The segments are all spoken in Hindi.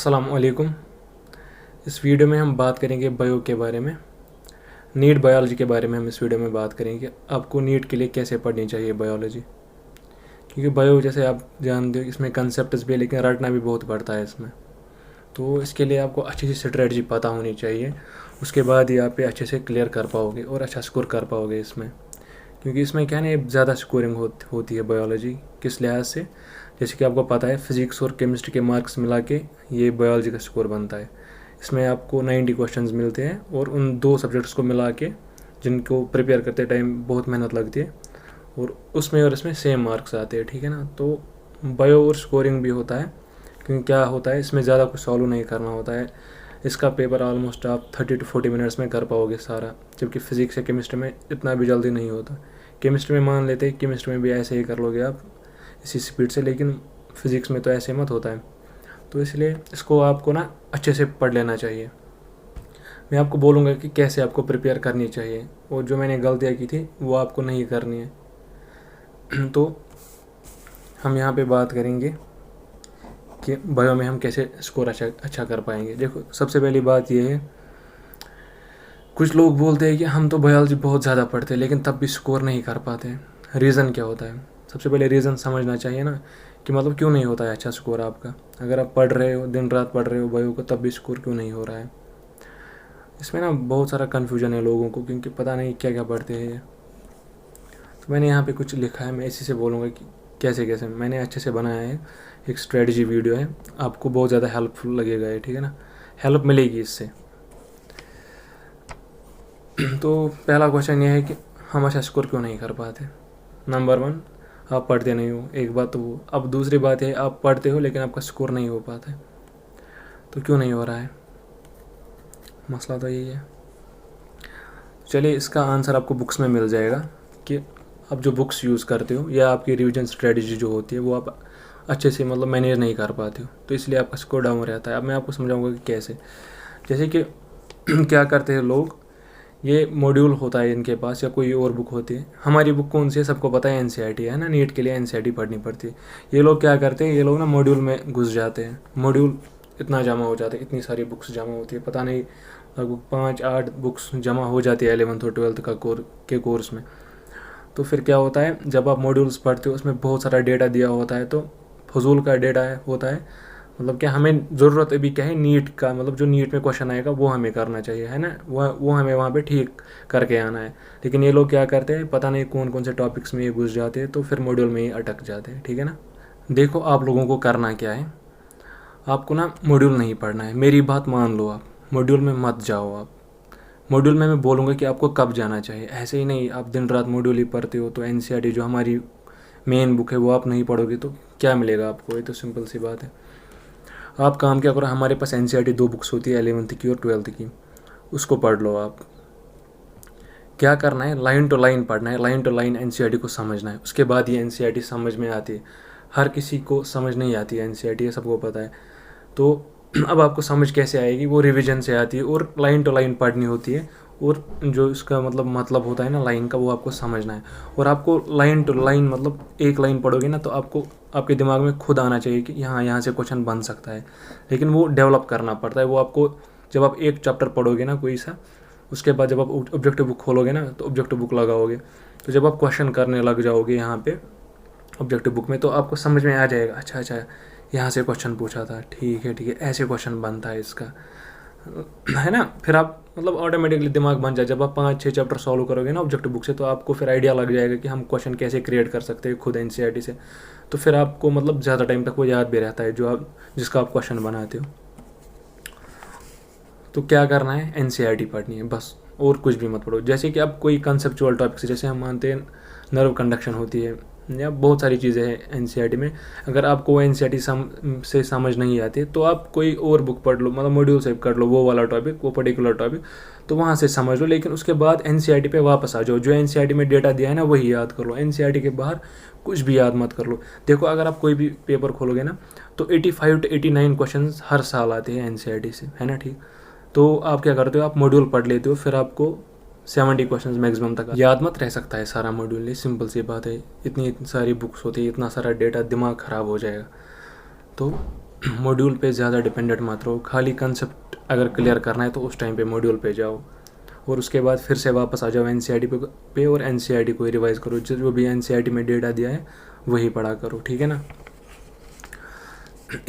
अस्सलाम वालेकुम। इस वीडियो में हम बात करेंगे बायो के बारे में, नीट बायोलॉजी के बारे में। हम इस वीडियो में बात करेंगे आपको नीट के लिए कैसे पढ़नी चाहिए बायोलॉजी, क्योंकि बायो जैसे आप जानते हो इसमें कंसेप्ट्स भी, लेकिन रटना भी बहुत पड़ता है इसमें। तो इसके लिए आपको अच्छी सी स्ट्रेटजी पता होनी चाहिए, उसके बाद ही आप अच्छे से क्लियर कर पाओगे और अच्छा स्कोर कर पाओगे इसमें। क्योंकि इसमें क्या है, ज़्यादा स्कोरिंग होती है बायोलॉजी। किस लिहाज से, जैसे कि आपको पता है फिज़िक्स और केमिस्ट्री के मार्क्स मिला के ये बायोलॉजी का स्कोर बनता है। इसमें आपको 90 क्वेश्चंस मिलते हैं और उन दो सब्जेक्ट्स को मिला के, जिनको प्रिपेयर करते टाइम बहुत मेहनत लगती है, और उसमें और इसमें सेम मार्क्स आते हैं। ठीक है ना। तो बायो और स्कोरिंग भी होता है, क्योंकि क्या होता है इसमें ज़्यादा कुछ सॉल्व नहीं करना होता है। इसका पेपर ऑलमोस्ट आप 30 to 40 मिनट्स में कर पाओगे सारा, जबकि फिज़िक्स या केमिस्ट्री में इतना भी जल्दी नहीं होता। केमिस्ट्री में मान लेते हैं, केमिस्ट्री में भी ऐसे ही कर लोगे आप इसी स्पीड से, लेकिन फिज़िक्स में तो ऐसे मत होता है। तो इसलिए इसको आपको ना अच्छे से पढ़ लेना चाहिए। मैं आपको बोलूँगा कि कैसे आपको प्रिपेयर करनी चाहिए, और जो मैंने गलतियाँ की थी वो आपको नहीं करनी है। तो हम यहाँ पे बात करेंगे कि बायो में हम कैसे स्कोर अच्छा कर पाएंगे। देखो, सबसे पहली बात ये है, कुछ लोग बोलते हैं कि हम तो बायोलॉजी बहुत ज़्यादा पढ़ते हैं लेकिन तब भी स्कोर नहीं कर पाते। रीज़न क्या होता है? सबसे पहले रीज़न समझना चाहिए ना, कि मतलब क्यों नहीं होता है अच्छा स्कोर आपका। अगर आप पढ़ रहे हो, दिन रात पढ़ रहे हो बायो को, तब भी स्कोर क्यों नहीं हो रहा है? इसमें ना बहुत सारा कन्फ्यूजन है लोगों को, क्योंकि पता नहीं क्या क्या पढ़ते हैं। तो मैंने यहाँ पे कुछ लिखा है, मैं इसी से बोलूँगा कि कैसे कैसे मैंने अच्छे से बनाया है। एक स्ट्रेटजी वीडियो है, आपको बहुत ज़्यादा हेल्पफुल लगेगा ये। ठीक है ना, हेल्प मिलेगी इससे। तो पहला क्वेश्चन ये है कि हम अच्छा स्कोर क्यों नहीं कर पाते। नंबर 1, आप पढ़ते नहीं हो, एक बात तो वो। अब दूसरी बात है, आप पढ़ते हो लेकिन आपका स्कोर नहीं हो पाता है। तो क्यों नहीं हो रहा है? मसला तो यही है। चलिए, इसका आंसर आपको बुक्स में मिल जाएगा, कि आप जो बुक्स यूज़ करते हो या आपकी रिवीजन स्ट्रेटजी जो होती है वो आप अच्छे से मतलब मैनेज नहीं कर पाते हो, तो इसलिए आपका स्कोर डाउन रहता है। अब मैं आपको समझाऊंगा कि कैसे। जैसे कि क्या करते हैं लोग, ये मॉड्यूल होता है इनके पास या कोई और बुक होती है। हमारी बुक कौन सी है सबको पता है, एनसीईआरटी है ना। नीट के लिए एनसीईआरटी पढ़नी पड़ती है। ये लोग क्या करते हैं, ये लोग ना मॉड्यूल में घुस जाते हैं। मॉड्यूल इतना जमा हो जाता है, इतनी सारी बुक्स जमा होती है, पता नहीं लगभग 5-8 बुक्स जमा हो जाती है 11th और 12th का कोर्स में। तो फिर क्या होता है, जब आप मॉड्यूल्स पढ़ते हो उसमें बहुत सारा डेटा दिया होता है, तो फजूल का डेटा होता है। मतलब क्या हमें ज़रूरत अभी क्या है, नीट का, मतलब जो नीट में क्वेश्चन आएगा वो हमें करना चाहिए, है ना। वो हमें वहाँ पे ठीक करके आना है। लेकिन ये लोग क्या करते हैं, पता नहीं कौन कौन से टॉपिक्स में ये घुस जाते हैं, तो फिर मॉड्यूल में ही अटक जाते हैं। ठीक है ना। देखो, आप लोगों को करना क्या है, आपको ना मॉड्यूल नहीं पढ़ना है। मेरी बात मान लो, आप मॉड्यूल में मत जाओ। आप मॉड्यूल में मैं बोलूँगा कि आपको कब जाना चाहिए, ऐसे ही नहीं आप दिन रात मॉड्यूल ही पढ़ते हो। तो एनसीईआरटी जो हमारी मेन बुक है वो आप नहीं पढ़ोगे तो क्या मिलेगा आपको? ये तो सिंपल सी बात है। आप काम क्या करो, हमारे पास एनसीईआरटी 2 बुक्स होती है, 11th की और 12th की, उसको पढ़ लो। आप क्या करना है, लाइन टू लाइन पढ़ना है, लाइन टू लाइन एनसीईआरटी को समझना है। उसके बाद ये एनसीईआरटी समझ में आती है। हर किसी को समझ नहीं आती है एनसीईआरटी, ये सबको पता है। तो अब आपको समझ कैसे आएगी, वो रिवीजन से आती है, और लाइन टू लाइन पढ़नी होती है। और जो इसका मतलब होता है ना लाइन का, वो आपको समझना है। और आपको लाइन टू लाइन, मतलब एक लाइन पढ़ोगे ना, तो आपको आपके दिमाग में खुद आना चाहिए कि यहाँ से क्वेश्चन बन सकता है। लेकिन वो डेवलप करना पड़ता है। वो आपको, जब आप एक चैप्टर पढ़ोगे ना कोई सा, उसके बाद जब आप ऑब्जेक्टिव बुक खोलोगे ना, तो ऑब्जेक्टिव बुक लगाओगे, तो जब आप क्वेश्चन करने लग जाओगे यहाँ पे ऑब्जेक्टिव बुक में, तो आपको समझ में आ जाएगा, अच्छा यहाँ से क्वेश्चन पूछा था, ठीक है, ऐसे क्वेश्चन बनता है इसका, है ना। फिर आप मतलब ऑटोमेटिकली दिमाग बन जाए। जब आप 5-6 चैप्टर सॉल्व करोगे ना ऑब्जेक्टिव बुक से, तो आपको फिर आइडिया लग जाएगा कि हम क्वेश्चन कैसे क्रिएट कर सकते हैं खुद एनसीईआरटी से। तो फिर आपको मतलब ज़्यादा टाइम तक वो याद भी रहता है जिसका आप क्वेश्चन बनाते हो। तो क्या करना है, एनसीईआरटी पढ़नी है बस, और कुछ भी मत पढ़ो। जैसे कि अब कोई कंसेप्चुअल टॉपिक्स, जैसे हम मानते हैं नर्व कंडक्शन होती है, या बहुत सारी चीज़ें हैं एनसीईआरटी में। अगर आपको वो एनसीईआरटी से समझ नहीं आती, तो आप कोई और बुक पढ़ लो, मतलब मॉड्यूल से कर लो वो वाला टॉपिक, वो पर्टिकुलर टॉपिक, तो वहाँ से समझ लो। लेकिन उसके बाद एनसीईआरटी पे वापस आ जाओ, जो एनसीईआरटी में डेटा दिया है ना वही याद कर लो। एनसीईआरटी के बाहर कुछ भी याद मत कर लो। देखो, अगर आप कोई भी पेपर खोलोगे ना, तो 85 to 89 क्वेश्चन हर साल आते हैं एनसीईआरटी से, है ना। ठीक, तो आप क्या करते हो, आप मॉड्यूल पढ़ लेते हो, फिर आपको 70 क्वेश्चंस मैक्सिमम तक याद मत रह सकता है सारा मॉड्यूल। ये सिंपल सी बात है, इतनी सारी बुक्स होती है, इतना सारा डेटा, दिमाग ख़राब हो जाएगा। तो मॉड्यूल पे ज़्यादा डिपेंडेंट मत रहो। खाली कंसेप्ट अगर क्लियर करना है तो उस टाइम पे मॉड्यूल पे जाओ, और उसके बाद फिर से वापस आ जाओ एनसीईआरटी पे और एनसीईआरटी को रिवाइज़ करो। जो भी एनसीईआरटी में डेटा दिया है वही पढ़ा करो, ठीक है ना।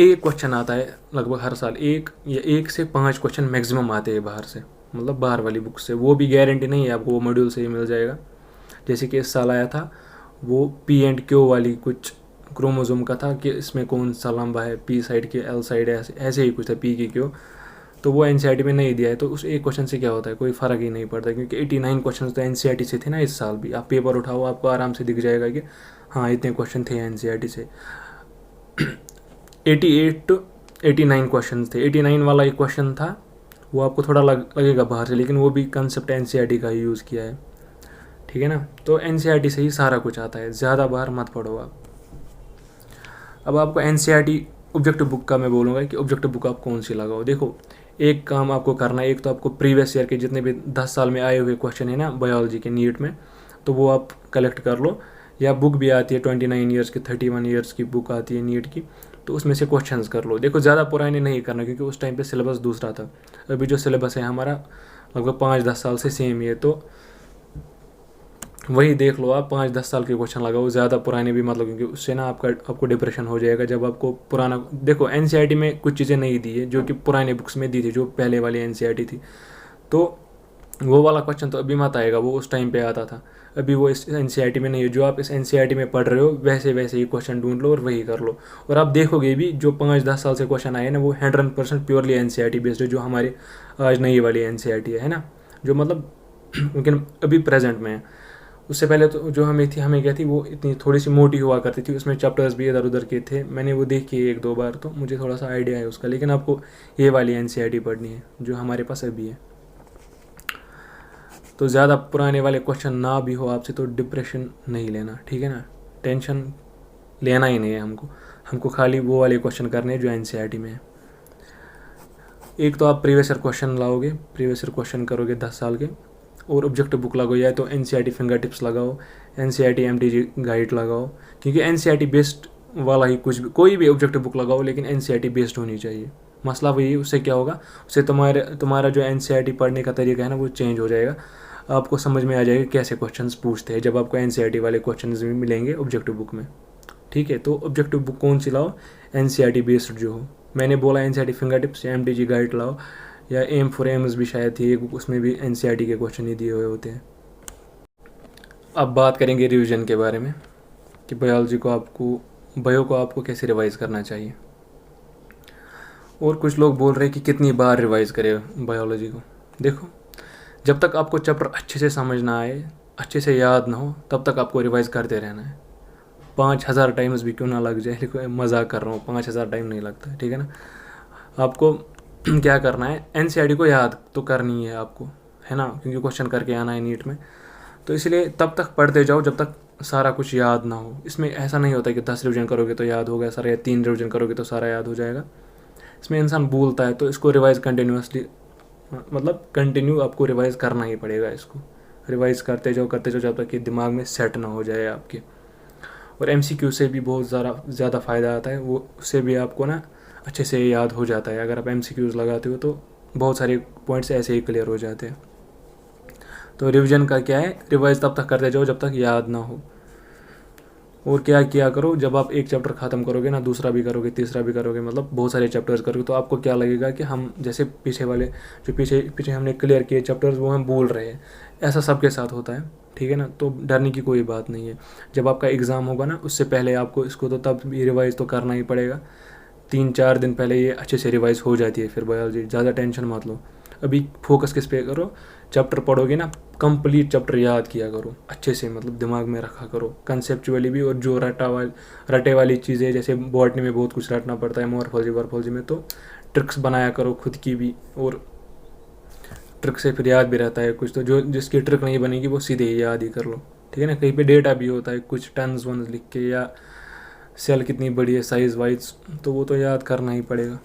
एक क्वेश्चन आता है लगभग हर साल, एक से 5 क्वेश्चन मैक्सिमम आते हैं बाहर से, मतलब बाहर वाली बुक से। वो भी गारंटी नहीं है आपको वो मॉड्यूल से ही मिल जाएगा। जैसे कि इस साल आया था वो P&Q वाली कुछ क्रोमोसोम का था कि इसमें कौन सा लंबा है, P साइड के L साइड, ऐसे ही कुछ था, P की Q। तो वो एनसीईआरटी में नहीं दिया है, तो उस एक क्वेश्चन से क्या होता है, कोई फ़र्क ही नहीं पड़ता, क्योंकि 89 क्वेश्चन तो एनसीईआरटी से थे ना। इस साल भी आप पेपर उठाओ, आपको आराम से दिख जाएगा कि हाँ इतने क्वेश्चन थे एनसीईआरटी से। 88 to 89 क्वेश्चन थे। 89 वाला एक क्वेश्चन था, वो आपको थोड़ा लगेगा बाहर से, लेकिन वो भी कंसेप्ट एनसीईआरटी का ही यूज़ किया है, ठीक है ना। तो एनसीईआरटी से ही सारा कुछ आता है, ज़्यादा बाहर मत पढ़ो आप। अब आपको एनसीईआरटी ऑब्जेक्टिव बुक का मैं बोलूँगा कि ऑब्जेक्टिव बुक आप कौन सी लगाओ। देखो एक काम आपको करना है, एक तो आपको प्रीवियस ईयर के जितने भी 10 साल में आए हुए क्वेश्चन है ना बायोलॉजी के नीट में, तो वो आप कलेक्ट कर लो। या बुक भी आती है 29 ईयर्स की, 31 ईयर्स की बुक आती है नीट की, तो उसमें से क्वेश्चंस कर लो। देखो ज़्यादा पुराने नहीं करना, क्योंकि उस टाइम पे सिलेबस दूसरा था। अभी जो सिलेबस है हमारा लगभग 5-10 साल से सेम ही है, तो वही देख लो आप। 5-10 साल के क्वेश्चन लगाओ, ज़्यादा पुराने भी मतलब, क्योंकि उससे ना आपको डिप्रेशन हो जाएगा जब आपको पुराना। देखो एनसीईआरटी में कुछ चीज़ें नहीं दी है जो कि पुराने बुक्स में दी थी, जो पहले वाली एनसीईआरटी थी। तो वो वाला क्वेश्चन तो अभी मत आएगा, वो उस टाइम पे आता था। अभी वो इस एनसीईआरटी में नहीं है। जो आप इस एनसीईआरटी में पढ़ रहे हो वैसे वैसे ही क्वेश्चन ढूंढ लो और वही कर लो। और आप देखोगे भी जो 5-10 साल से क्वेश्चन आए ना, वो 100% प्योरली एनसीईआरटी बेस्ड है, जो हमारे आज नई वाली एनसीईआरटी है ना, जो मतलब लेकिन अभी प्रेजेंट में है। उससे पहले तो जो हमें क्या थी, वो इतनी थोड़ी सी मोटी हुआ करती थी, उसमें चैप्टर्स भी इधर उधर के थे। मैंने वो देखी है 1-2 बार, तो मुझे थोड़ा सा आइडिया है उसका। लेकिन आपको ये वाली एनसीईआरटी पढ़नी है जो हमारे पास अभी है। तो ज़्यादा पुराने वाले क्वेश्चन ना भी हो आपसे तो डिप्रेशन नहीं लेना, ठीक है ना। टेंशन लेना ही नहीं है हमको खाली वो वाले क्वेश्चन करने हैं जो एनसीईआरटी में है। एक तो आप प्रीवियस ईयर क्वेश्चन लाओगे, प्रीवियस ईयर क्वेश्चन करोगे 10 साल के, और ऑब्जेक्टिव बुक लगाओ, या तो एनसीईआरटी फिंगर टिप्स लगाओ, एनसीईआरटी एमटीजी गाइड लगाओ। क्योंकि एनसीईआरटी बेस्ड वाला ही कोई भी ऑब्जेक्टिव बुक लगाओ, लेकिन एनसीईआरटी बेस्ड होनी चाहिए। मसला वही, उससे क्या होगा, उससे तुम्हारा जो एनसीईआरटी पढ़ने का तरीका है ना, वो चेंज हो जाएगा। आपको समझ में आ जाएगा कैसे क्वेश्चंस पूछते हैं जब आपको एनसीईआरटी वाले क्वेश्चंस भी मिलेंगे ऑब्जेक्टिव बुक में, ठीक है। तो ऑब्जेक्टिव बुक कौन सी लाओ, एनसीईआरटी बेस्ड जो हो। मैंने बोला एनसीईआरटी फिंगर टिप्स या एमटीजी गाइड लाओ, या एम फॉर एम्स भी शायद थी, उसमें भी एनसीईआरटी के क्वेश्चन ही दिए हुए होते हैं। अब बात करेंगे रिवीजन के बारे में कि बायो को आपको कैसे रिवाइज़ करना चाहिए। और कुछ लोग बोल रहे हैं कि कितनी बार रिवाइज़ करें बायोलॉजी को। देखो जब तक आपको चैप्टर अच्छे से समझ ना आए, अच्छे से याद ना हो, तब तक आपको रिवाइज़ करते रहना है। 5000 टाइम्स भी क्यों ना लग जाए, लेकिन मजाक कर रहा हूँ, 5000 टाइम नहीं लगता, ठीक है ना। आपको क्या करना है, एनसीईआरटी को याद तो करनी है आपको, है ना, क्योंकि क्वेश्चन करके आना है नीट में। तो इसलिए तब तक पढ़ते जाओ जब तक सारा कुछ याद ना हो। इसमें ऐसा नहीं होता कि 10 रिविजन करोगे तो याद हो गया सारा, या 3 रिविजन करोगे तो सारा याद हो जाएगा। इसमें इंसान भूलता है, तो इसको रिवाइज़ कंटिन्यूसली, मतलब कंटिन्यू आपको रिवाइज़ करना ही पड़ेगा। इसको रिवाइज़ करते जाओ जब तक कि दिमाग में सेट ना हो जाए आपके। और एमसीक्यू से भी बहुत ज़्यादा फ़ायदा आता है, वो उससे भी आपको ना अच्छे से याद हो जाता है। अगर आप एमसीक्यूज़ लगाते हो तो बहुत सारे पॉइंट्स ऐसे ही क्लियर हो जाते हैं। तो रिवीजन का क्या है, रिवाइज तब तक करते जाओ जब तक याद ना हो। और क्या किया करो, जब आप एक चैप्टर ख़त्म करोगे ना, दूसरा भी करोगे, तीसरा भी करोगे, मतलब बहुत सारे चैप्टर्स करोगे, तो आपको क्या लगेगा कि हम जैसे पीछे वाले जो पीछे हमने क्लियर किए चैप्टर्स वो हम भूल रहे हैं। ऐसा सबके साथ होता है, ठीक है ना। तो डरने की कोई बात नहीं है। जब आपका एग्ज़ाम होगा ना, उससे पहले आपको इसको तो तब भी रिवाइज़ तो करना ही पड़ेगा। 3-4 दिन पहले ये अच्छे से रिवाइज़ हो जाती है फिर बायोलॉजी। ज़्यादा टेंशन मत लो, अभी फोकस किस पे करो। चैप्टर पढ़ोगे ना, कंप्लीट चैप्टर याद किया करो अच्छे से, मतलब दिमाग में रखा करो कंसेप्चुअली भी। और जो रटे वाली चीज़ें, जैसे बॉटनी में बहुत कुछ रटना पड़ता है, मॉर्फोलॉजी में, तो ट्रिक्स बनाया करो खुद की भी, और ट्रिक से फिर याद भी रहता है कुछ। तो जो जिसकी ट्रिक नहीं बनेगी वो सीधे ही याद ही कर लो, ठीक है ना। कहीं पे डेटा भी होता है कुछ टन्स वन्स लिख के, या सेल कितनी बड़ी है साइज़ वाइज, तो वो तो याद करना ही पड़ेगा।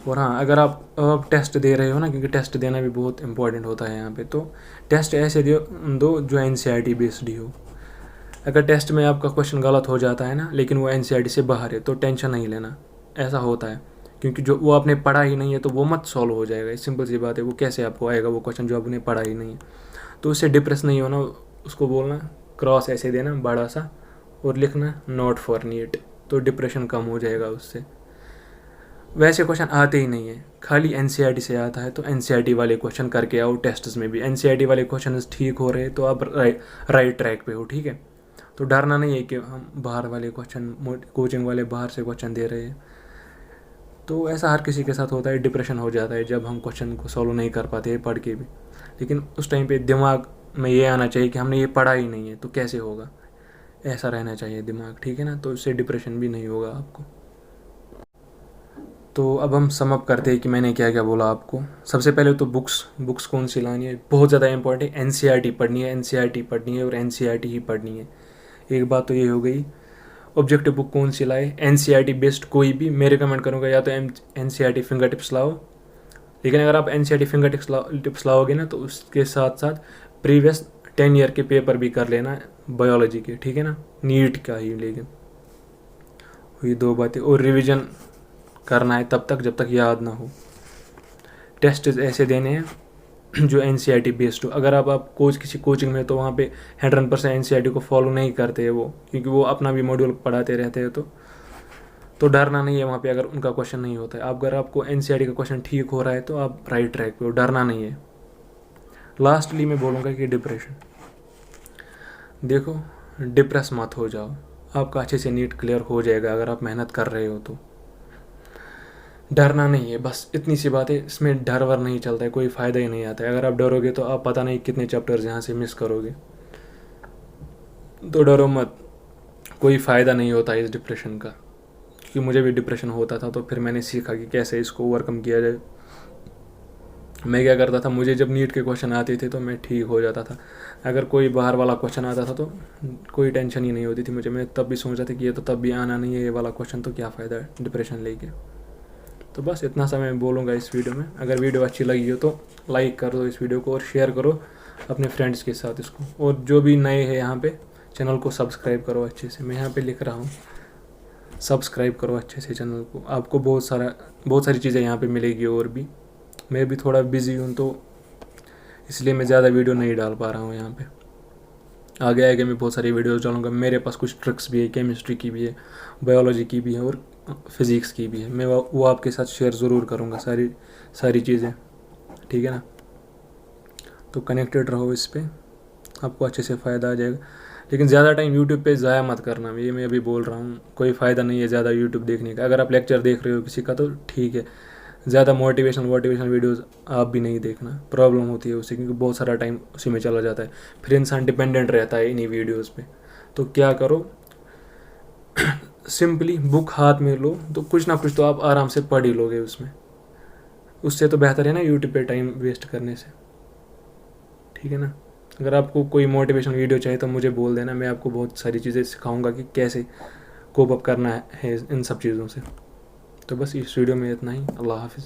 और हाँ, अगर आप टेस्ट दे रहे हो ना, क्योंकि टेस्ट देना भी बहुत इंपॉर्टेंट होता है यहाँ पे, तो टेस्ट ऐसे दो जो एनसीईआरटी बेस्ड ही हो। अगर टेस्ट में आपका क्वेश्चन गलत हो जाता है ना, लेकिन वो एनसीईआरटी से बाहर है, तो टेंशन नहीं लेना, ऐसा होता है। क्योंकि जो वो आपने पढ़ा ही नहीं है तो वो मत सॉल्व हो जाएगा, सिंपल सी बात है। वो कैसे आपको आएगा वो क्वेश्चन जो आपने पढ़ा ही नहीं है। तो उससे डिप्रेस नहीं होना, उसको बोलना क्रॉस ऐसे देना बड़ा सा और लिखना नॉट फॉर नीट, तो डिप्रेशन कम हो जाएगा उससे। वैसे क्वेश्चन आते ही नहीं है, खाली एनसीईआरटी से आता है, तो एनसीईआरटी वाले क्वेश्चन करके आओ टेस्ट्स में भी। एनसीईआरटी वाले क्वेश्चन ठीक हो रहे तो आप राइट ट्रैक पे हो, ठीक है। तो डरना नहीं है कि हम बाहर वाले क्वेश्चन, कोचिंग वाले बाहर से क्वेश्चन दे रहे हैं। तो ऐसा हर किसी के साथ होता है, डिप्रेशन हो जाता है जब हम क्वेश्चन को सॉल्व नहीं कर पाते पढ़ के भी। लेकिन उस टाइम पे दिमाग में ये आना चाहिए कि हमने ये पढ़ा ही नहीं है तो कैसे होगा, ऐसा रहना चाहिए दिमाग, ठीक है ना। तो इससे डिप्रेशन भी नहीं होगा आपको। तो अब हम सम अप करते हैं कि मैंने क्या क्या बोला आपको। सबसे पहले तो बुक्स कौन सी लानी है, बहुत ज़्यादा इंपॉर्टेंट है। एनसीईआरटी पढ़नी है, एनसीईआरटी पढ़नी है और एनसीईआरटी ही पढ़नी है। एक बात तो ये हो गई। ऑब्जेक्टिव बुक कौन सी लाए, एनसीईआरटी बेस्ड कोई भी। मैं रिकमेंड करूँगा या तो एनसीईआरटी फिंगर टिप्स लाओ, लेकिन अगर आप एनसीईआरटी फिंगर टिप्स लाओगे ना तो उसके साथ साथ प्रीवियस 10 ईयर के पेपर भी कर लेना बायोलॉजी के, ठीक है ना, नीट का ही। लेकिन हुई दो बातें। और रिवीजन करना है तब तक जब तक याद ना हो। टेस्ट ऐसे देने हैं जो एनसीईआरटी बेस्ड हो। अगर आप किसी कोचिंग में तो वहाँ पे 100% एनसीईआरटी को फॉलो नहीं करते हैं वो, क्योंकि वो अपना भी मॉड्यूल पढ़ाते रहते हैं। तो डरना नहीं है वहाँ पे अगर उनका क्वेश्चन नहीं होता है। अगर आपको एनसीईआरटी का क्वेश्चन ठीक हो रहा है तो आप राइट ट्रैक पे हो, डरना नहीं है। लास्टली मैं बोलूँगा कि डिप्रेशन, देखो डिप्रेस मत हो जाओ, आपका अच्छे से नीट क्लियर हो जाएगा अगर आप मेहनत कर रहे हो तो। डरना नहीं है, बस इतनी सी बात है। इसमें डर वर नहीं चलता है, कोई फ़ायदा ही नहीं आता है। अगर आप डरोगे तो आप पता नहीं कितने चैप्टर्स यहाँ से मिस करोगे। तो डरो मत, कोई फ़ायदा नहीं होता है इस डिप्रेशन का। क्योंकि मुझे भी डिप्रेशन होता था, तो फिर मैंने सीखा कि कैसे इसको ओवरकम किया जाए। मैं क्या करता था, मुझे जब नीट के क्वेश्चन आते थे तो मैं ठीक हो जाता था। अगर कोई बाहर वाला क्वेश्चन आता था तो कोई टेंशन ही नहीं होती थी मुझे। मैं तब भी सोचता था कि ये तो तब भी आना नहीं है ये वाला क्वेश्चन, तो क्या फ़ायदा है डिप्रेशन लेके। तो बस इतना सा मैं बोलूँगा इस वीडियो में। अगर वीडियो अच्छी लगी हो तो लाइक कर दो इस वीडियो को और शेयर करो अपने फ्रेंड्स के साथ इसको। और जो भी नए हैं यहाँ पे, चैनल को सब्सक्राइब करो अच्छे से। मैं यहाँ पे लिख रहा हूँ, सब्सक्राइब करो अच्छे से चैनल को। आपको बहुत सारी चीज़ें यहाँ पे मिलेगी। और भी मैं भी थोड़ा बिजी हूँ तो इसलिए मैं ज़्यादा वीडियो नहीं डाल पा रहा हूँ यहाँ पे। आगे मैं बहुत सारी वीडियोस डालूँगा। मेरे पास कुछ ट्रिक्स भी है, केमिस्ट्री की भी है, बायोलॉजी की भी है और फिज़िक्स की भी है। मैं वो आपके साथ शेयर ज़रूर करूँगा सारी चीज़ें, ठीक है ना। तो कनेक्टेड रहो इस पर, आपको अच्छे से फ़ायदा आ जाएगा। लेकिन ज़्यादा टाइम यूट्यूब पे ज़ाया मत करना, ये मैं अभी बोल रहा हूँ। कोई फ़ायदा नहीं है ज़्यादा यूट्यूब देखने का। अगर आप लेक्चर देख रहे हो किसी का तो ठीक है, ज़्यादा मोटिवेशनल वीडियोज़ आप भी नहीं देखना, प्रॉब्लम होती है उससे, क्योंकि बहुत सारा टाइम उसी में चला जाता है। फिर इंसान डिपेंडेंट रहता है इन्हीं वीडियोज़ पे। तो क्या करो, सिंपली बुक हाथ में लो तो कुछ ना कुछ तो आप आराम से पढ़ ही लोगे उसमें। उससे तो बेहतर है ना यूट्यूब पे टाइम वेस्ट करने से, ठीक है ना। अगर आपको कोई मोटिवेशनल वीडियो चाहिए तो मुझे बोल देना, मैं आपको बहुत सारी चीज़ें सिखाऊंगा कि कैसे कोप अप करना है इन सब चीज़ों से। तो बस इस वीडियो में इतना ही। अल्लाह हाफिज़।